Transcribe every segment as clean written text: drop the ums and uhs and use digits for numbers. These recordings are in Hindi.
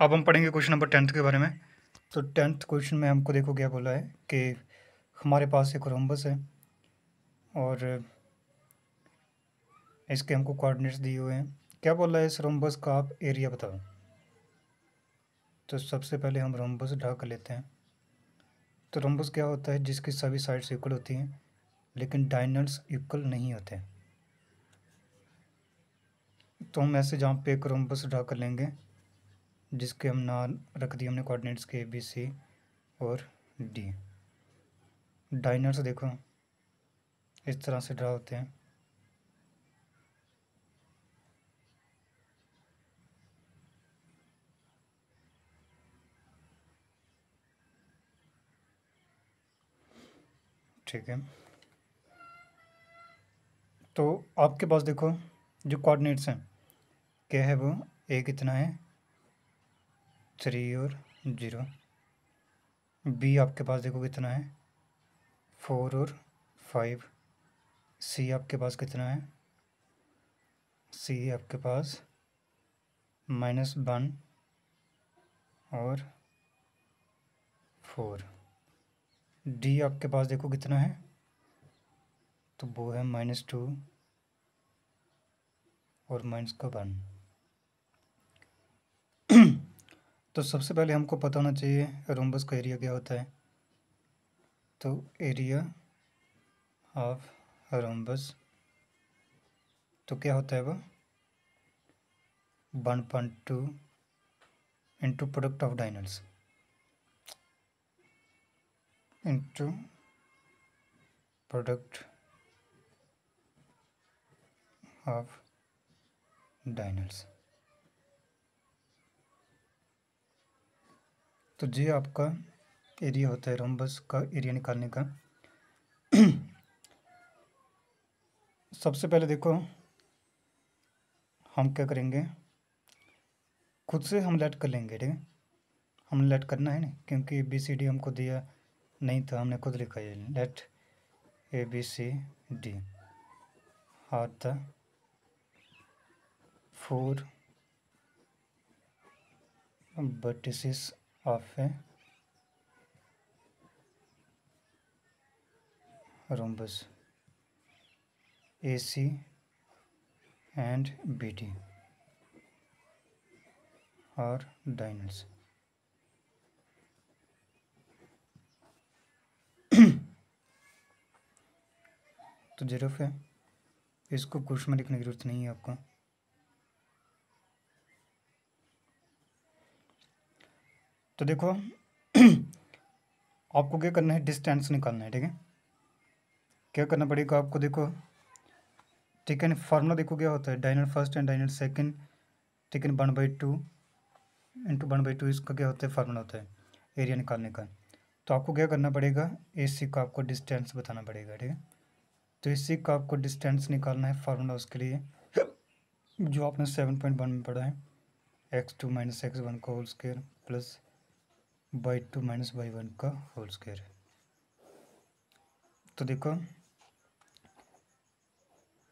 अब हम पढ़ेंगे क्वेश्चन नंबर 10th के बारे में। तो 10th क्वेश्चन में हमको देखो क्या बोला है कि हमारे पास एक रोम्बस है और इसके हमको कोऑर्डिनेट्स दिए हुए हैं। क्या बोला है, इस रोम्बस का आप एरिया बताओ। तो सबसे पहले हम रोम्बस ड्रा कर लेते हैं। तो रोम्बस क्या होता है, जिसकी सभी साइड्स इक्वल होती हैं लेकिन डायगोनल्स इक्वल नहीं होते। तो हम ऐसे जहाँ पे एक रोम्बस ड्रा कर लेंगे जिसके हम नाम रख दिए हमने कोऑर्डिनेट्स के ABC और D। डायगोनल्स देखो इस तरह से ड्रा होते हैं। ठीक है, तो आपके पास देखो जो कोऑर्डिनेट्स हैं क्या है, वो A कितना है 3 और 0। B आपके पास देखो कितना है 4 और 5। C आपके पास कितना है, C आपके पास -1 और 4। D आपके पास देखो कितना है, तो वो है -2 और -1। तो सबसे पहले हमको पता होना चाहिए रोम्बस का एरिया क्या होता है। तो एरिया ऑफ रोम्बस तो क्या होता है, वो 1.2 into product of diagonals into product of diagonals. तो ये आपका एरिया होता है रोम्बस का एरिया निकालने का। सबसे पहले देखो हम क्या करेंगे, खुद से हम लेट कर लेंगे। ठीक है, हम लेट करना है ना, क्योंकि ABCD हमको दिया नहीं था, हमने खुद लिखा है let ABCD are the 4 vertices of a rhombus AC and BD are diagonals। तो 0 पे इसको कुछ में लिखने की जरूरत नहीं है आपको। तो देखो आपको क्या करना है, डिस्टेंस निकालना है। ठीक है, क्या करना पड़ेगा आपको, देखो ठीक है, फार्मूला देखो क्या होता है, diagonal first and diagonal second. ठीक है, 1/2 इंटू 1/2 इसका क्या होता है, फार्मूला होता है एरिया निकालने का। तो आपको क्या करना पड़ेगा, AC का आपको डिस्टेंस बताना पड़ेगा। ठीक है, तो AC का आपको डिस्टेंस निकालना है, फार्मूला उसके लिए जो आपने 7.1 में पढ़ा है, x2 - x1 का whole square plus y2 - y1 का होल स्क्वायर। तो देखो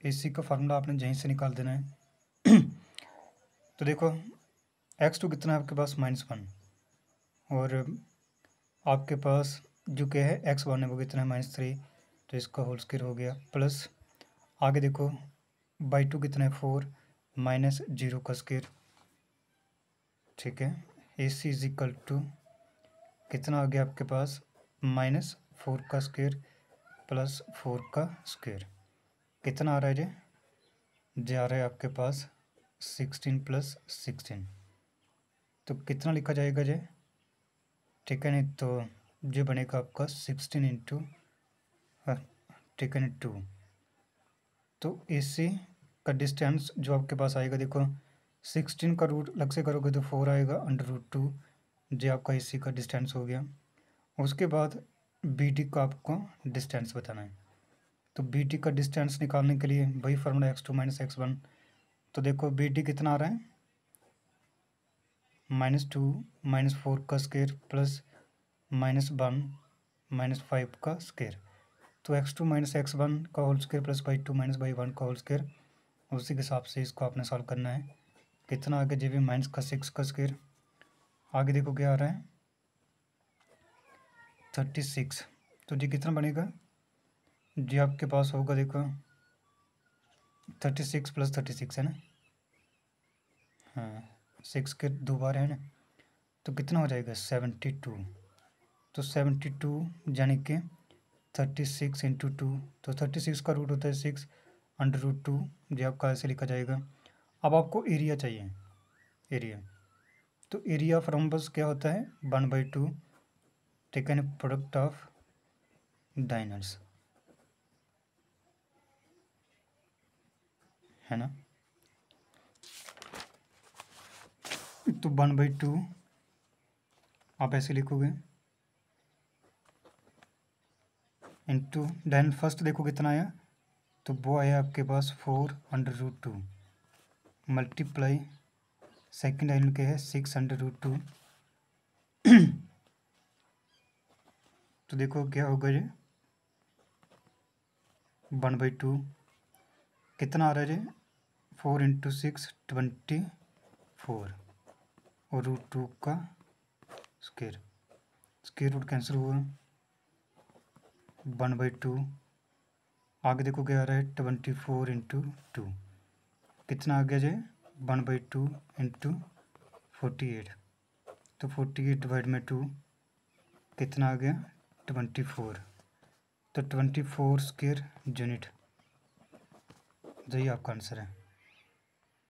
AC का फार्मूला आपने यहीं से निकाल देना है। तो देखो x2 कितना है आपके पास -1 और आपके पास जो क्या है x1 है वो कितना है -3, तो इसका होल स्क्वायर हो गया। प्लस आगे देखो y2 कितना है 4 -0 का स्क्वायर। ठीक है, AC इज इक्वल टू कितना आ गया आपके पास -4 का स्क्वायर प्लस 4 का स्क्वायर। कितना आ रहा है जे आ रहा है आपके पास 16 + 16। तो कितना लिखा जाएगा जे, ठीक है नहीं, तो जो बनेगा आपका 16 इंटू ठीक है 2। तो AC का डिस्टेंस जो आपके पास आएगा, देखो 16 का रूट अलग से करोगे तो 4 आएगा √2, जो आपका AC का डिस्टेंस हो गया। उसके बाद BD का आपको डिस्टेंस बताना है। तो BD का डिस्टेंस निकालने के लिए वही फार्मूला x2 - x1। तो देखो BD कितना आ रहा है -2 - 4 का स्क्वायर प्लस -1 - 5 का स्क्वायर। तो x2 - x1 का whole square plus y2 - y1 का होल स्क्वायर, उसी के हिसाब से इसको आपने सॉल्व करना है। कितना आगे JB -6 का स्क्वायर आगे देखो क्या आ रहा है 36। तो जी कितना बनेगा जी, आपके पास होगा देखो 36 + 36 है ना, हाँ 6 के 2 बार है ना, तो कितना हो जाएगा 72। तो 72 यानी कि 36 × 2, तो 36 का रूट होता है 6 √2, जो आपका ऐसे लिखा जाएगा। अब आपको एरिया चाहिए, एरिया, तो एरिया ऑफ रोम्बस क्या होता है 1/2 टेकन प्रोडक्ट ऑफ डायनर्स, है ना। तो 1/2 आप ऐसे लिखोगे इंटू डायन, फर्स्ट देखो कितना आया, तो वो आया आपके पास 4/2 मल्टीप्लाई सेकेंड डायन के है 6/2। तो देखो क्या होगा ये 1/2 कितना आ रहा है ये 4 × 6 24 और √2 का स्क्वायर रूट कैंसिल हुआ 1/2। आगे देखो क्या आ रहा है 24 × 2 कितना आ गया जे 1/2 × 48, तो 48/2 कितना आ गया 24, तो 24 स्क्वायर यूनिट, यही आपका आंसर है।